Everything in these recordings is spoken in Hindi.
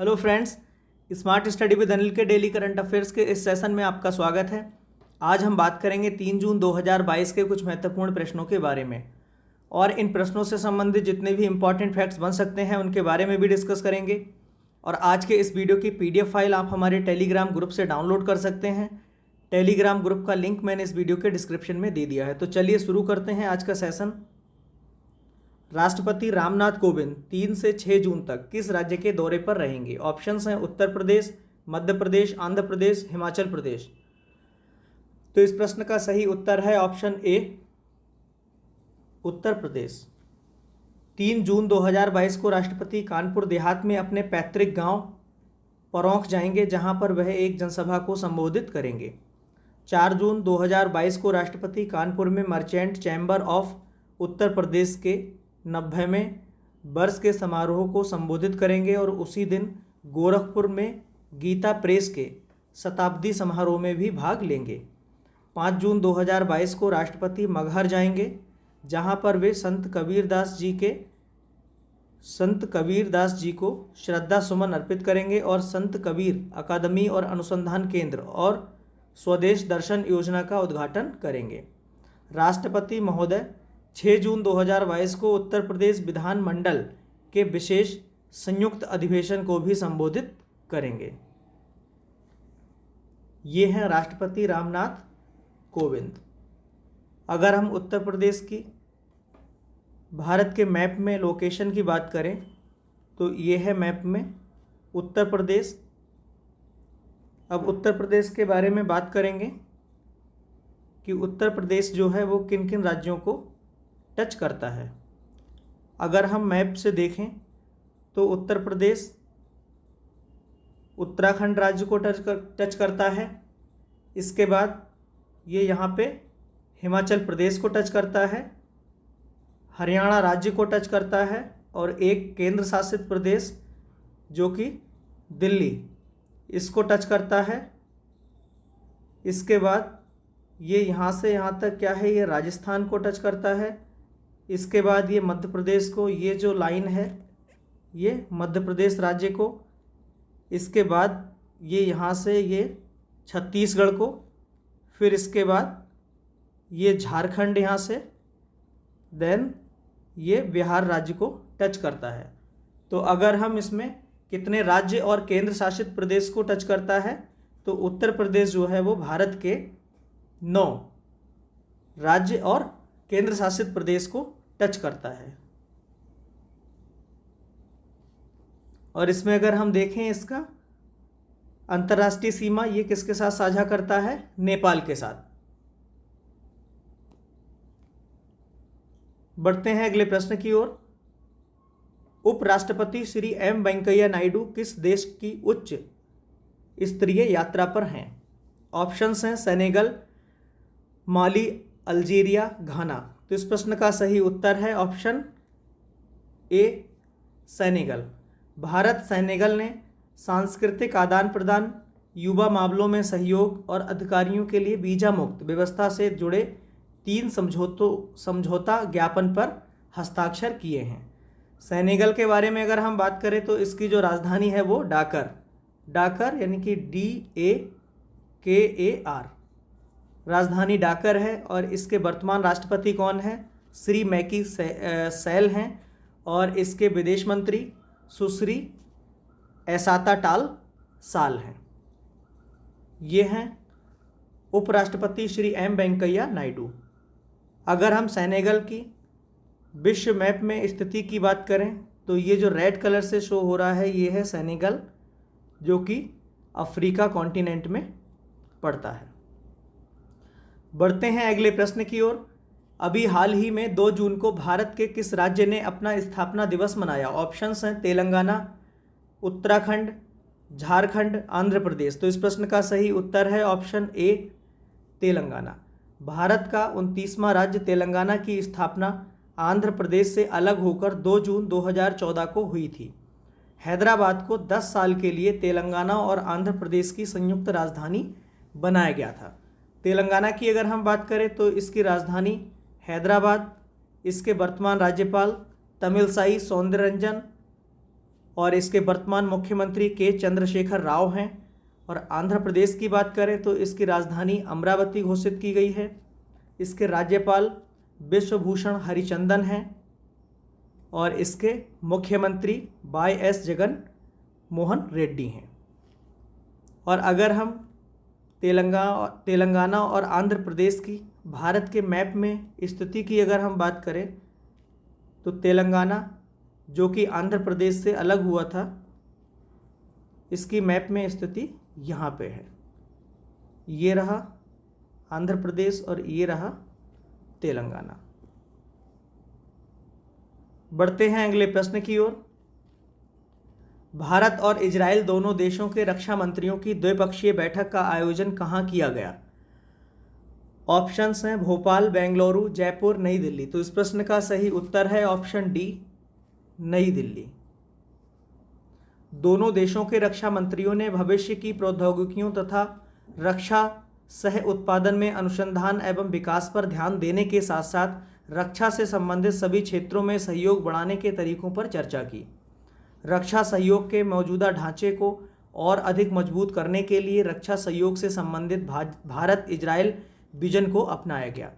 Hello friends, smart study with Anil के डेली करंट अफेयर्स के इस सेशन में आपका स्वागत है। आज हम बात करेंगे 3 जून 2022 के कुछ महत्वपूर्ण प्रश्नों के बारे में और इन प्रश्नों से संबंधित जितने भी इंपॉर्टेंट फैक्ट्स बन सकते हैं उनके बारे में भी डिस्कस करेंगे। और आज के इस वीडियो की PDF फाइल आप हमारे टेलीग्राम ग्रुप से डाउनलोड कर सकते हैं। टेलीग्राम ग्रुप का लिंक मैंने इस वीडियो के डिस्क्रिप्शन में दे दिया है। तो चलिए शुरू करते हैं आज का सेशन। राष्ट्रपति रामनाथ कोविंद 3 से 6 जून तक किस राज्य के दौरे पर रहेंगे? ऑप्शंस हैं उत्तर प्रदेश, मध्य प्रदेश, आंध्र प्रदेश, हिमाचल प्रदेश। तो इस प्रश्न का सही उत्तर है ऑप्शन ए, उत्तर प्रदेश। 3 जून 2022 को राष्ट्रपति कानपुर देहात में अपने पैतृक गांव परौंख जाएंगे, जहां पर वह एक जनसभा को संबोधित करेंगे। 4 जून 2022 को राष्ट्रपति कानपुर में merchant chamber of Uttar Pradesh के 90वें वर्ष के समारोह को संबोधित करेंगे और उसी दिन गोरखपुर में गीता प्रेस के शताब्दी समारोह में भी भाग लेंगे। 5 जून 2022 को राष्ट्रपति मगहर जाएंगे, जहां पर वे संत कबीरदास जी को श्रद्धा सुमन अर्पित करेंगे और संत कबीर अकादमी और अनुसंधान केंद्र और स्वदेश दर्शन योजना का उद्घाटन करेंगे। राष्ट्रपति महोदय 6 जून 2022 को उत्तर प्रदेश विधानमंडल के विशेष संयुक्त अधिवेशन को भी संबोधित करेंगे। ये हैं राष्ट्रपति रामनाथ कोविंद। अगर हम उत्तर प्रदेश की भारत के मैप में लोकेशन की बात करें तो ये है मैप में उत्तर प्रदेश। अब उत्तर प्रदेश के बारे में बात करेंगे कि उत्तर प्रदेश जो है वो किन किन राज्यों को टच करता है। अगर हम मैप से देखें तो उत्तर प्रदेश उत्तराखंड राज्य को टच करता है। इसके बाद ये यहाँ पे हिमाचल प्रदेश को टच करता है, हरियाणा राज्य को टच करता है और एक केंद्र शासित प्रदेश जो कि दिल्ली, इसको टच करता है। इसके बाद ये यहाँ से यहाँ तक क्या है, ये राजस्थान को टच करता है। इसके बाद ये मध्य प्रदेश को, ये जो लाइन है ये मध्य प्रदेश राज्य को। इसके बाद ये यहाँ से ये छत्तीसगढ़ को, फिर इसके बाद ये झारखंड यहाँ से, देन ये बिहार राज्य को टच करता है। तो अगर हम इसमें कितने राज्य और केंद्र शासित प्रदेश को टच करता है तो उत्तर प्रदेश जो है वो भारत के 9 राज्य और केंद्र शासित प्रदेश को टच करता है। और इसमें अगर हम देखें इसका अंतर्राष्ट्रीय सीमा ये किसके साथ साझा करता है? नेपाल के साथ। बढ़ते हैं अगले प्रश्न की ओर। उपराष्ट्रपति श्री एम वेंकैया नायडू किस देश की उच्च स्तरीय यात्रा पर हैं? ऑप्शंस हैं सेनेगल, माली, अल्जीरिया, घाना। तो इस प्रश्न का सही उत्तर है option A, Senegal. Bharat Senegal ने सांस्कृतिक आदान प्रदान, युवा मामलों में सहयोग और अधिकारियों के लिए वीजा मुक्त व्यवस्था से जुड़े 3 समझौता ज्ञापन पर हस्ताक्षर किए हैं। सेनेगल के बारे में अगर हम बात करें तो इसकी जो राजधानी है वो डाकर यानी कि DAKAR राजधानी डाकर है। और इसके वर्तमान राष्ट्रपति कौन है? श्री मैकी सैल हैं और इसके विदेश मंत्री सुश्री ऐसाता टाल साल हैं। ये हैं उपराष्ट्रपति श्री एम वेंकैया नायडू। अगर हम सेनेगल की विश्व मैप में स्थिति की बात करें तो ये जो रेड कलर से शो हो रहा है ये है सेनेगल, जो कि अफ्रीका कॉन्टिनेंट में पड़ता है। बढ़ते हैं अगले प्रश्न की ओर। अभी हाल ही में 2 जून को भारत के किस राज्य ने अपना स्थापना दिवस मनाया? ऑप्शंस हैं तेलंगाना, उत्तराखंड, झारखंड, आंध्र प्रदेश। तो इस प्रश्न का सही उत्तर है ऑप्शन ए, तेलंगाना। भारत का 29वां राज्य तेलंगाना की स्थापना आंध्र प्रदेश से अलग होकर 2 जून 2014 को हुई थी। हैदराबाद को 10 साल के लिए तेलंगाना और आंध्र प्रदेश की संयुक्त राजधानी बनाया गया था। तेलंगाना की अगर हम बात करें तो इसकी राजधानी हैदराबाद, इसके वर्तमान राज्यपाल तमिलसाई सौंदररंजन और इसके वर्तमान मुख्यमंत्री के चंद्रशेखर राव हैं। और आंध्र प्रदेश की बात करें तो इसकी राजधानी अमरावती घोषित की गई है। इसके राज्यपाल विश्वभूषण हरिचंदन हैं और इसके मुख्यमंत्री वाई.एस. जगन मोहन रेड्डी हैं। और अगर हम तेलंगाना और आंध्र प्रदेश की भारत के मैप में स्थिति की अगर हम बात करें तो तेलंगाना जो कि आंध्र प्रदेश से अलग हुआ था, इसकी मैप में स्थिति यहाँ पे है। ये रहा आंध्र प्रदेश और ये रहा तेलंगाना। बढ़ते हैं अगले प्रश्न की ओर। भारत और इजराइल दोनों देशों के रक्षा मंत्रियों की द्विपक्षीय बैठक का आयोजन कहाँ किया गया? ऑप्शंस हैं भोपाल, बेंगलुरु, जयपुर, नई दिल्ली। तो इस प्रश्न का सही उत्तर है ऑप्शन डी, नई दिल्ली। दोनों देशों के रक्षा मंत्रियों ने भविष्य की प्रौद्योगिकियों तथा रक्षा सह उत्पादन में अनुसंधान एवं विकास पर ध्यान देने के साथ साथ रक्षा से संबंधित सभी क्षेत्रों में सहयोग बढ़ाने के तरीकों पर चर्चा की। रक्षा सहयोग के मौजूदा ढांचे को और अधिक मजबूत करने के लिए रक्षा सहयोग से संबंधित भारत इजराइल विजन को अपनाया गया।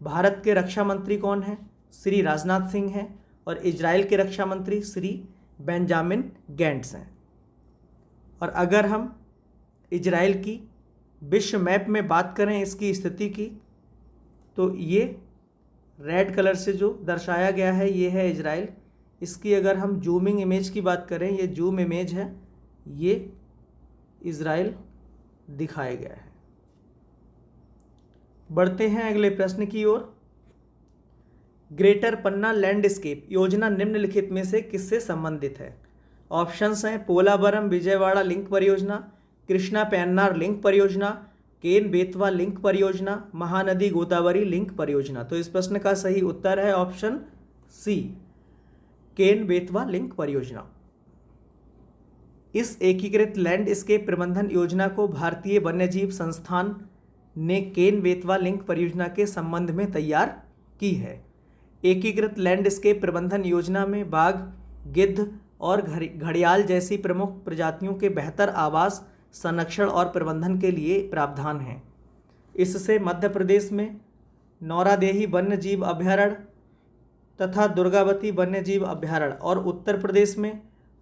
भारत के रक्षा मंत्री कौन हैं? श्री राजनाथ सिंह हैं और इजराइल के रक्षा मंत्री श्री बेंजामिन गैंट्स हैं। और अगर हम इजराइल की विश्व मैप में बात करें इसकी स्थिति की, तो ये रेड कलर से जो दर्शाया गया है ये है इजराइल। इसकी अगर हम जूमिंग इमेज की बात करें, ये जूम इमेज है, ये इजराइल दिखाया गया है। बढ़ते हैं अगले प्रश्न की ओर। ग्रेटर पन्ना लैंडस्केप योजना निम्नलिखित में से किससे संबंधित है? ऑप्शंस हैं पोलावरम विजयवाड़ा लिंक परियोजना, कृष्णा पेन्नार लिंक परियोजना, केन बेतवा लिंक परियोजना, महानदी गोदावरी लिंक परियोजना। तो इस प्रश्न का सही उत्तर है option C, Ken Betwa link परियोजना। इस एकीकृत लैंडस्केप प्रबंधन योजना को भारतीय वन्यजीव संस्थान ने केन बेतवा लिंक परियोजना के संबंध में तैयार की है। एकीकृत लैंडस्केप प्रबंधन योजना में बाघ, गिद्ध और घड़ियाल जैसी प्रमुख प्रजातियों के बेहतर आवास, संरक्षण और प्रबंधन के लिए प्रावधान हैं। इससे मध्य प्रदेश में नौरादेही वन्यजीव अभयारण्य तथा दुर्गावती वन्यजीव अभयारण्य और उत्तर प्रदेश में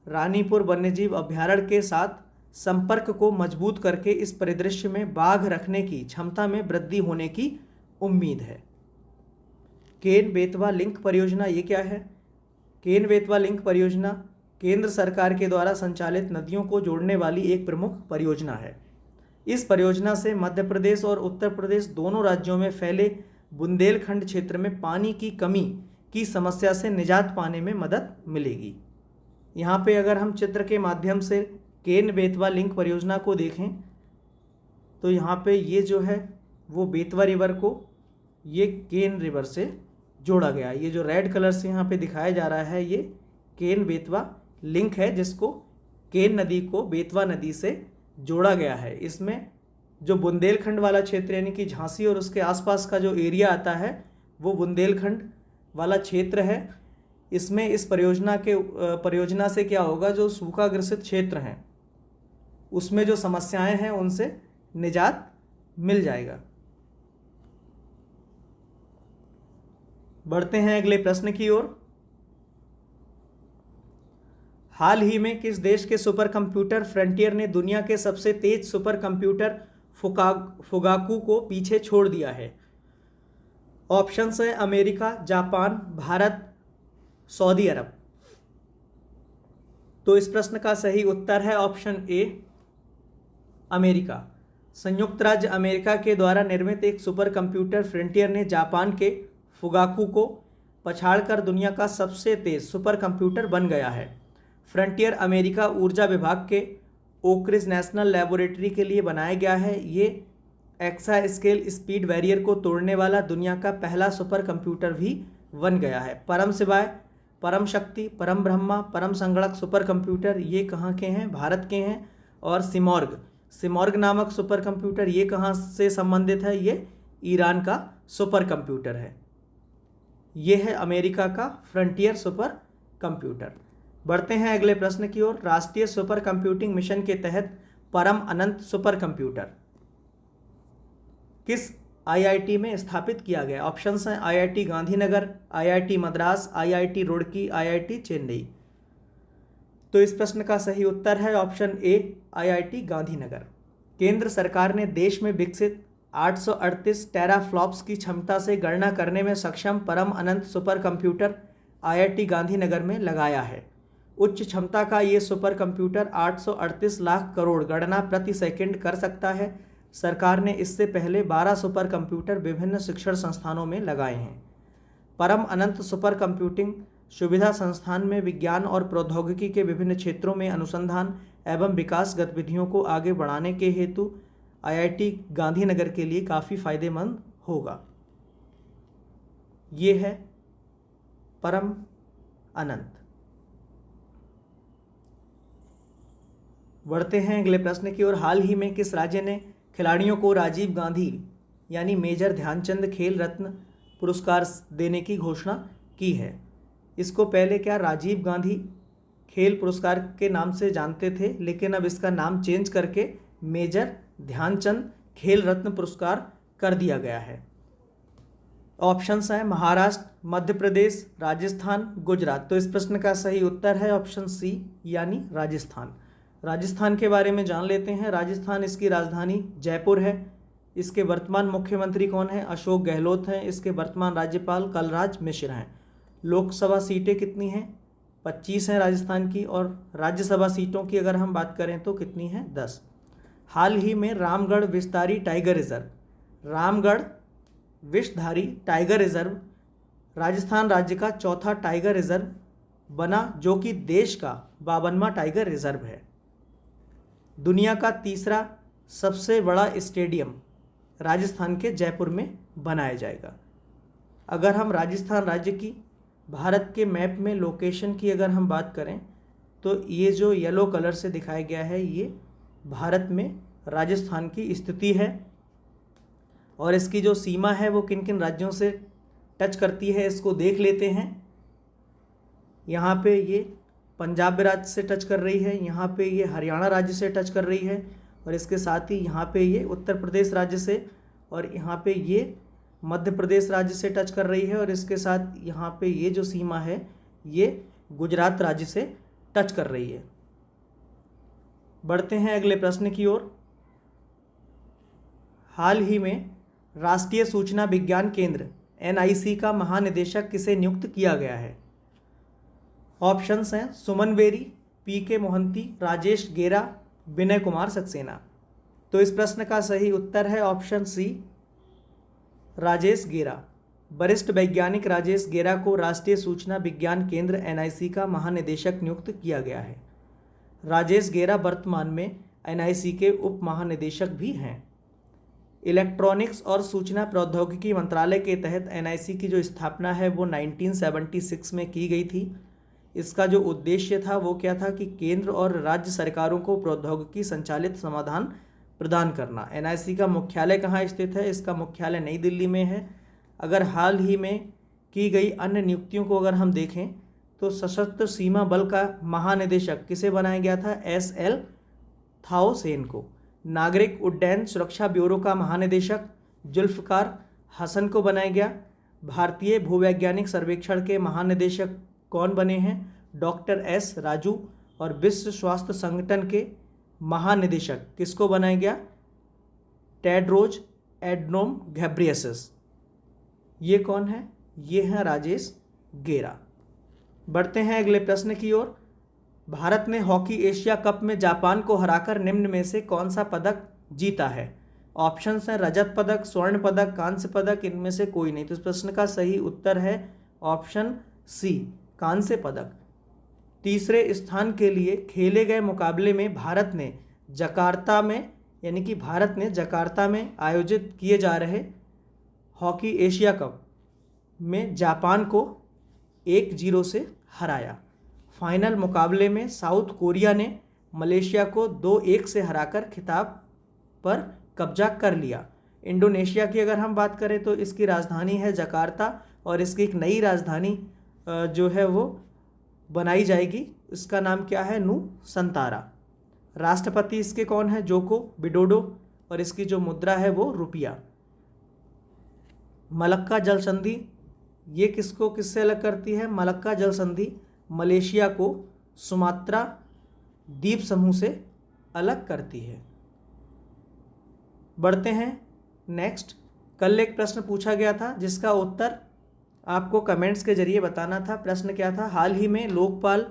रानीपुर वन्यजीव अभयारण्य के साथ संपर्क को मजबूत करके इस परिदृश्य में बाघ रखने की क्षमता में वृद्धि होने की उम्मीद है। केन बेतवा लिंक परियोजना ये क्या है? केन बेतवा लिंक परियोजना केंद्र सरकार के द्वारा संचालित नदियों को जोड़ने वाली एक प्रमुख परियोजना है। इस परियोजना से मध्य प्रदेश और उत्तर प्रदेश दोनों राज्यों में फैले बुंदेलखंड क्षेत्र में पानी की कमी की समस्या से निजात पाने में मदद मिलेगी। यहाँ पे अगर हम चित्र के माध्यम से केन बेतवा लिंक परियोजना को देखें तो यहाँ पे ये जो है वो बेतवा रिवर को ये केन रिवर से जोड़ा गया। ये जो रेड कलर से यहाँ पे दिखाया जा रहा है ये केन बेतवा लिंक है, जिसको केन नदी को बेतवा नदी से जोड़ा गया है। इसमें जो बुंदेलखंड वाला क्षेत्र यानी कि झांसी और उसके आसपास का जो एरिया आता है वो बुंदेलखंड वाला क्षेत्र है। इसमें इस परियोजना से क्या होगा, जो सूखाग्रसित क्षेत्र हैं उसमें जो समस्याएं हैं उनसे निजात मिल जाएगा। बढ़ते हैं अगले प्रश्न की ओर। हाल ही में किस देश के सुपर कंप्यूटर फ्रंटियर ने दुनिया के सबसे तेज सुपर कंप्यूटर फुगाकू को पीछे छोड़ दिया है? ऑप्शंस है अमेरिका, जापान, भारत, सऊदी अरब। तो इस प्रश्न का सही उत्तर है ऑप्शन ए, अमेरिका। संयुक्त राज्य अमेरिका के द्वारा निर्मित एक सुपर कंप्यूटर फ्रंटियर ने जापान के फुगाकू को पछाड़कर दुनिया का सबसे तेज सुपर कंप्यूटर बन गया है। फ्रंटियर अमेरिका ऊर्जा विभाग के ओक रिज नेशनल लेबोरेटरी के लिए बनाया गया है। ये एक्सा स्केल स्पीड बैरियर को तोड़ने वाला दुनिया का पहला सुपर कंप्यूटर भी बन गया है। परम शिवाय, परम शक्ति, परम ब्रह्मा, परम संगणक सुपर कंप्यूटर ये कहाँ के हैं? भारत के हैं। और सिमॉर्ग नामक सुपर कंप्यूटर ये कहाँ से संबंधित है? ये ईरान का सुपर कंप्यूटर है। ये है अमेरिका का फ्रंटियर सुपर कंप्यूटर। बढ़ते हैं अगले प्रश्न की ओर। राष्ट्रीय सुपर कंप्यूटिंग मिशन के तहत परम अनंत सुपर कंप्यूटर किस आईआईटी में स्थापित किया गया? ऑप्शंस हैं IIT Gandhinagar, IIT Madras, IIT Roorkee, IIT Chennai. तो इस प्रश्न का सही उत्तर है ऑप्शन ए, आईआईटी गांधीनगर। केंद्र सरकार ने देश में विकसित 838 टेराफ्लॉप्स की क्षमता से गणना करने में सक्षम परम अनंत सुपर कंप्यूटर आईआईटी गांधीनगर में लगाया है। उच्च क्षमता का ये सुपर कंप्यूटर 838 लाख करोड़ गणना प्रति सेकंड कर सकता है। सरकार ने इससे पहले 12 सुपर कंप्यूटर विभिन्न शिक्षण संस्थानों में लगाए हैं। परम अनंत सुपर कंप्यूटिंग सुविधा संस्थान में विज्ञान और प्रौद्योगिकी के विभिन्न क्षेत्रों में अनुसंधान एवं विकास गतिविधियों को आगे बढ़ाने के हेतु आईआईटी गांधीनगर के लिए काफ़ी फायदेमंद होगा। ये है परम अनंत। बढ़ते हैं अगले प्रश्न की ओर। हाल ही में किस राज्य ने खिलाड़ियों को राजीव गांधी यानी मेजर ध्यानचंद खेल रत्न पुरस्कार देने की घोषणा की है? इसको पहले क्या राजीव गांधी खेल पुरस्कार के नाम से जानते थे, लेकिन अब इसका नाम चेंज करके मेजर ध्यानचंद खेल रत्न पुरस्कार कर दिया गया है। ऑप्शंस हैं महाराष्ट्र, मध्य प्रदेश, राजस्थान, गुजरात। तो इस प्रश्न का सही उत्तर है ऑप्शन सी यानी राजस्थान। राजस्थान के बारे में जान लेते हैं। राजस्थान, इसकी राजधानी जयपुर है। इसके वर्तमान मुख्यमंत्री कौन है? अशोक गहलोत हैं। इसके वर्तमान राज्यपाल कलराज मिश्र हैं। लोकसभा सीटें कितनी हैं? 25 हैं राजस्थान की। और राज्यसभा सीटों की अगर हम बात करें तो कितनी हैं? 10। हाल ही में रामगढ़ विषधारी टाइगर रिजर्व राजस्थान राज्य का चौथा टाइगर रिजर्व बना, जो कि देश का 52वां टाइगर रिजर्व है। दुनिया का तीसरा सबसे बड़ा स्टेडियम राजस्थान के जयपुर में बनाया जाएगा। अगर हम राजस्थान राज्य की भारत के मैप में लोकेशन की अगर हम बात करें तो ये जो येलो कलर से दिखाया गया है ये भारत में राजस्थान की स्थिति है। और इसकी जो सीमा है वो किन किन राज्यों से टच करती है इसको देख लेते हैं। यहाँ पे ये पंजाब राज्य से टच कर रही है, यहाँ पे ये हरियाणा राज्य से टच कर रही है, और इसके साथ ही यहाँ पे ये उत्तर प्रदेश राज्य से, और यहाँ पे ये मध्य प्रदेश राज्य से टच कर रही है, और इसके साथ यहाँ पे ये जो सीमा है ये गुजरात राज्य से टच कर रही है। बढ़ते हैं अगले प्रश्न की ओर। हाल ही में राष्ट्रीय सूचना विज्ञान केंद्र एनआईसी का महानिदेशक किसे नियुक्त किया गया है? ऑप्शंस हैं सुमन बेरी, पीके मोहंती, राजेश गेरा, विनय कुमार सक्सेना। तो इस प्रश्न का सही उत्तर है ऑप्शन सी, राजेश गेरा। वरिष्ठ वैज्ञानिक राजेश गेरा को राष्ट्रीय सूचना विज्ञान केंद्र एनआईसी का महानिदेशक नियुक्त किया गया है। राजेश गेरा वर्तमान में एनआईसी के उप महानिदेशक भी हैं। इलेक्ट्रॉनिक्स और सूचना प्रौद्योगिकी मंत्रालय के तहत एनआईसी की जो स्थापना है वो 1976 में की गई थी। इसका जो उद्देश्य था वो क्या था कि केंद्र और राज्य सरकारों को प्रौद्योगिकी संचालित समाधान प्रदान करना। एनआईसी का मुख्यालय कहाँ स्थित है? इसका मुख्यालय नई दिल्ली में है। अगर हाल ही में की गई अन्य नियुक्तियों को अगर हम देखें तो सशस्त्र सीमा बल का महानिदेशक किसे बनाया गया था? एसएल थाओसेन को। नागरिक उड्डयन सुरक्षा ब्यूरो का महानिदेशक जुल्फकार हसन को बनाया गया। भारतीय भूवैज्ञानिक सर्वेक्षण के महानिदेशक कौन बने हैं? Doctor S Raju. और विश्व स्वास्थ्य संगठन के महानिदेशक किसको बनाया गया? Tedros Adhanom Ghebreyesus. ये कौन है? ये हैं राजेश गेरा। बढ़ते हैं अगले प्रश्न की ओर। भारत ने हॉकी एशिया कप में जापान को हराकर निम्न में से कौन सा पदक जीता है? ऑप्शंस हैं रजत पदक, स्वर्ण पदक, कांस्य पदक, इनमें से कोई नहीं। तो इस प्रश्न का सही उत्तर है ऑप्शन सी, कांस्य पदक। तीसरे स्थान के लिए खेले गए मुकाबले में भारत ने जकार्ता में आयोजित किए जा रहे हॉकी एशिया कप में जापान को 1-0 से हराया। फाइनल मुकाबले में साउथ कोरिया ने मलेशिया को 2-1 से हराकर खिताब पर कब्जा कर लिया। इंडोनेशिया की अगर हम बात करें तो इसकी राजधानी है जकार्ता, और इसकी एक नई राजधानी जो है वो बनाई जाएगी, इसका नाम क्या है? नूसंतारा। राष्ट्रपति इसके कौन है? जोको विडोडो, और इसकी जो मुद्रा है वो रुपया। मलक्का जल संधि, ये किससे अलग करती है? मलक्का जल संधि मलेशिया को सुमात्रा द्वीप समूह से अलग करती है। बढ़ते हैं नेक्स्ट। कल एक प्रश्न पूछा गया था जिसका उत्तर आपको कमेंट्स के जरिए बताना था। प्रश्न क्या था? हाल ही में लोकपाल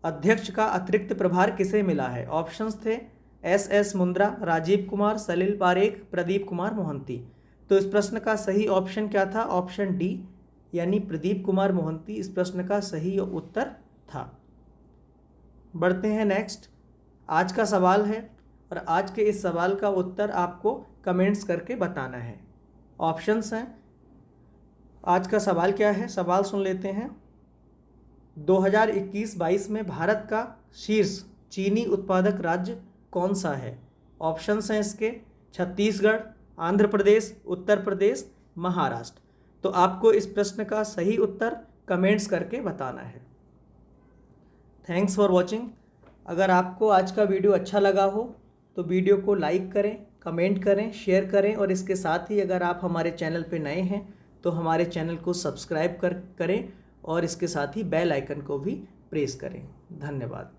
अध्यक्ष का अतिरिक्त प्रभार किसे मिला है? ऑप्शंस थे एस मुंद्रा, राजीव कुमार, सलिल पारेख, प्रदीप कुमार मोहंती। तो इस प्रश्न का सही ऑप्शन क्या था? ऑप्शन डी, यानी प्रदीप कुमार मोहंती इस प्रश्न का सही उत्तर था। बढ़ते हैं नेक्स्ट। आज का सवाल है और आज के इस सवाल का उत्तर आपको कमेंट्स करके बताना है। ऑप्शंस हैं। आज का सवाल क्या है? सवाल सुन लेते हैं। 2021-22 में भारत का शीर्ष चीनी उत्पादक राज्य कौन सा है? ऑप्शंस हैं इसके छत्तीसगढ़, आंध्र प्रदेश, उत्तर प्रदेश, महाराष्ट्र। तो आपको इस प्रश्न का सही उत्तर कमेंट्स करके बताना है। Thanks for watching. अगर आपको आज का वीडियो अच्छा लगा हो तो वीडियो को लाइक करें, कमेंट करें, शेयर करें, और इसके साथ ही अगर आप हमारे चैनल पे नए हैं तो हमारे चैनल को सब्सक्राइब करें और इसके साथ ही बेल आइकन को भी प्रेस करें। धन्यवाद।